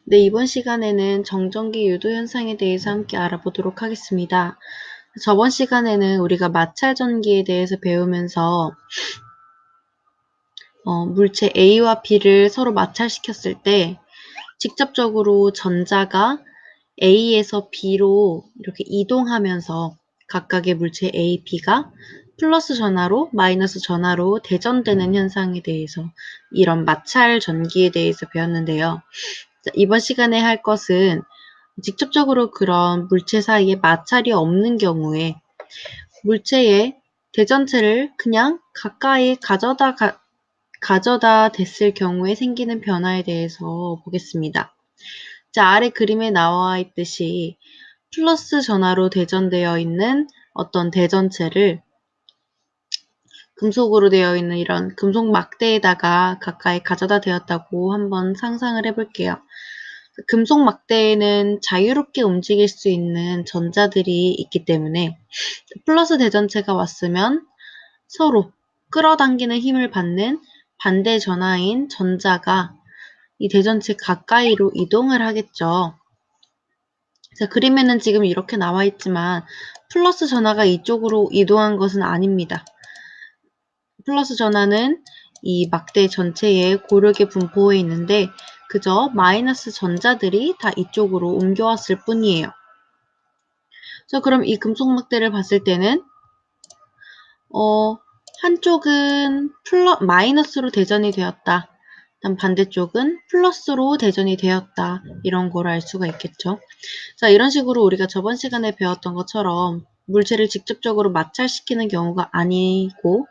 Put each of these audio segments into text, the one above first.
네, 이번 시간에는 정전기 유도 현상에 대해서 함께 알아보도록 하겠습니다. 저번 시간에는 우리가 마찰 전기에 대해서 배우면서 물체 A와 B를 서로 마찰시켰을 때 직접적으로 전자가 A에서 B로 이렇게 이동하면서 각각의 물체 A, B가 플러스 전하로 마이너스 전하로 대전되는 현상에 대해서 이런 마찰 전기에 대해서 배웠는데요. 이번 시간에 할 것은 직접적으로 그런 물체 사이에 마찰이 없는 경우에 물체의 대전체를 그냥 가까이 가져다 댔을 경우에 생기는 변화에 대해서 보겠습니다. 자, 아래 그림에 나와 있듯이 플러스 전하로 대전되어 있는 어떤 대전체를 금속으로 되어 있는 이런 금속 막대에다가 가까이 가져다 대었다고 한번 상상을 해볼게요. 금속 막대에는 자유롭게 움직일 수 있는 전자들이 있기 때문에 플러스 대전체가 왔으면 서로 끌어당기는 힘을 받는 반대 전하인 전자가 이 대전체 가까이로 이동을 하겠죠. 자, 그림에는 지금 이렇게 나와 있지만 플러스 전하가 이쪽으로 이동한 것은 아닙니다. 플러스 전하는 이 막대 전체에 고르게 분포해 있는데 그저 마이너스 전자들이 다 이쪽으로 옮겨왔을 뿐이에요. 자, 그럼 이 금속 막대를 봤을 때는 한쪽은 마이너스로 대전이 되었다. 반대쪽은 플러스로 대전이 되었다. 이런 걸 알 수가 있겠죠. 자, 이런 식으로 우리가 저번 시간에 배웠던 것처럼 물체를 직접적으로 마찰시키는 경우가 아니고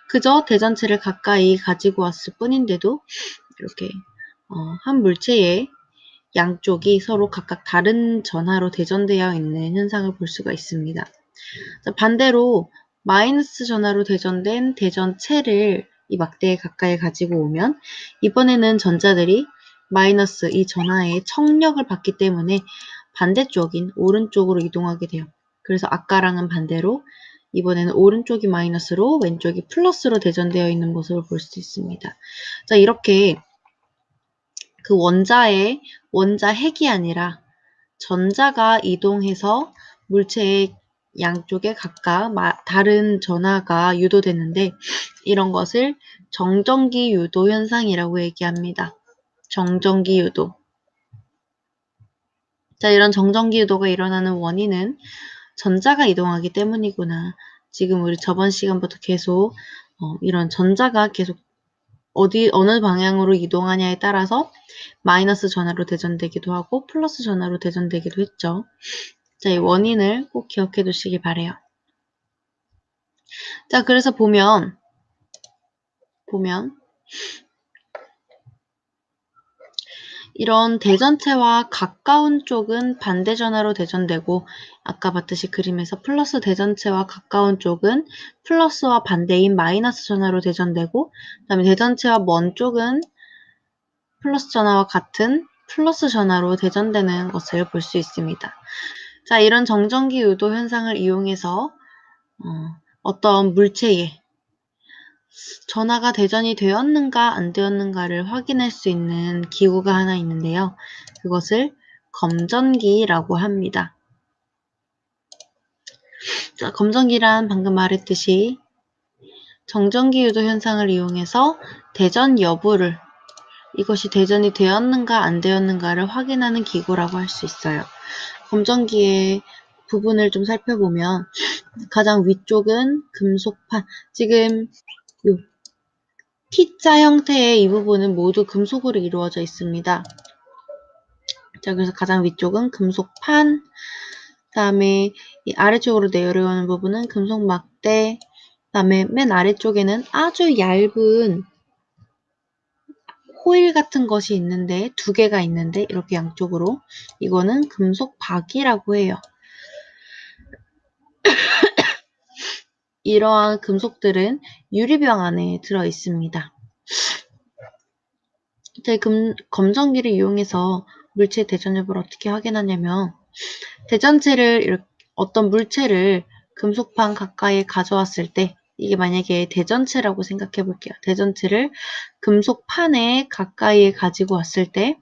그저 대전체를 가까이 가지고 왔을 뿐인데도 이렇게 한 물체의 양쪽이 서로 각각 다른 전하로 대전되어 있는 현상을 볼 수가 있습니다. 자, 반대로 마이너스 전하로 대전된 대전체를 이 막대에 가까이 가지고 오면 이번에는 전자들이 마이너스 이 전하의 청력을 받기 때문에 반대쪽인 오른쪽으로 이동하게 돼요. 그래서 아까랑은 반대로 이번에는 오른쪽이 마이너스로 왼쪽이 플러스로 대전되어 있는 모습을 볼 수 있습니다. 자, 이렇게 그 원자핵이 아니라 전자가 이동해서 물체의 양쪽에 각각 다른 전하가 유도되는데 이런 것을 정전기 유도 현상이라고 얘기합니다. 정전기 유도. 자, 이런 정전기 유도가 일어나는 원인은 전자가 이동하기 때문이구나. 지금 우리 저번 시간부터 계속 이런 전자가 계속 어느 방향으로 이동하냐에 따라서 마이너스 전하로 대전되기도 하고 플러스 전하로 대전되기도 했죠. 자, 이 원인을 꼭 기억해 두시기 바래요. 자, 그래서 보면 이런 대전체와 가까운 쪽은 반대 전하로 대전되고 아까 봤듯이 그림에서 플러스 대전체와 가까운 쪽은 플러스와 반대인 마이너스 전하로 대전되고 그다음에 대전체와 먼 쪽은 플러스 전하와 같은 플러스 전하로 대전되는 것을 볼 수 있습니다. 자, 이런 정전기 유도 현상을 이용해서 어떤 물체에 전하가 대전이 되었는가 안 되었는가를 확인할 수 있는 기구가 하나 있는데요. 그것을 검전기라고 합니다. 자, 검전기란 방금 말했듯이 정전기 유도 현상을 이용해서 대전 여부를 이것이 대전이 되었는가 안 되었는가를 확인하는 기구라고 할 수 있어요. 검전기의 부분을 좀 살펴보면 가장 위쪽은 금속판, 지금 요 T자 형태의 이 부분은 모두 금속으로 이루어져 있습니다. 자, 그래서 가장 위쪽은 금속판, 그 다음에 이 아래쪽으로 내려오는 부분은 금속 막대, 그 다음에 맨 아래쪽에는 아주 얇은 호일 같은 것이 있는데 두 개가 있는데 이렇게 양쪽으로 이거는 금속 박이라고 해요. 이러한 금속들은 유리병 안에 들어 있습니다. 검전기를 이용해서 물체 대전 여부를 어떻게 확인하냐면 대전체를 어떤 물체를 금속판 가까이에 가져왔을 때 이게 만약에 대전체라고 생각해 볼게요. 대전체를 금속판에 가까이에 가지고 왔을 때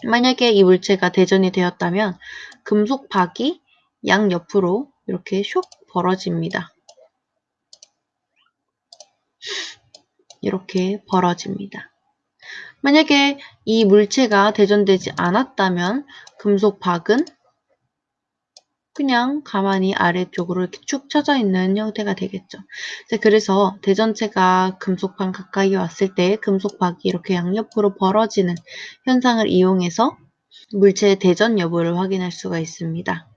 만약에 이 물체가 대전이 되었다면 금속박이 양옆으로 이렇게 쇽 벌어집니다. 이렇게 벌어집니다. 만약에 이 물체가 대전되지 않았다면 금속박은 그냥 가만히 아래쪽으로 이렇게 축 처져 있는 형태가 되겠죠. 그래서 대전체가 금속판 가까이 왔을 때 금속박이 이렇게 양옆으로 벌어지는 현상을 이용해서 물체의 대전 여부를 확인할 수가 있습니다.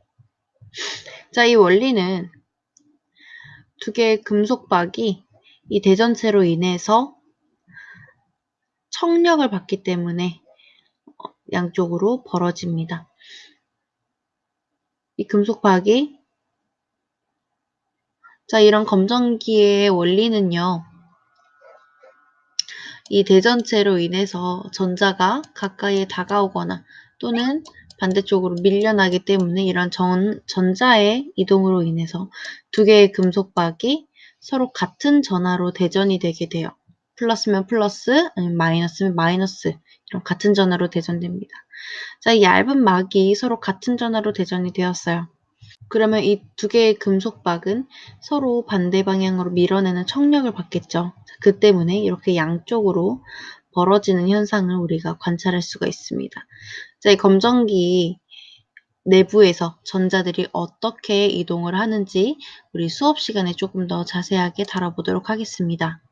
자, 이 원리는 두 개의 금속박이 이 대전체로 인해서 청력을 받기 때문에 양쪽으로 벌어집니다. 이 금속박이 자, 이런 검정기의 원리는요. 이 대전체로 인해서 전자가 가까이에 다가오거나 또는 반대쪽으로 밀려나기 때문에 이런 전자의 이동으로 인해서 두 개의 금속박이 서로 같은 전하로 대전이 되게 돼요. 플러스면 플러스, 아니면 마이너스면 마이너스, 이런 같은 전하로 대전됩니다. 자, 이 얇은 막이 서로 같은 전하로 대전이 되었어요. 그러면 이 두 개의 금속박은 서로 반대 방향으로 밀어내는 청력을 받겠죠. 그 때문에 이렇게 양쪽으로 벌어지는 현상을 우리가 관찰할 수가 있습니다. 자, 이 검정기 내부에서 전자들이 어떻게 이동을 하는지 우리 수업 시간에 조금 더 자세하게 다뤄보도록 하겠습니다.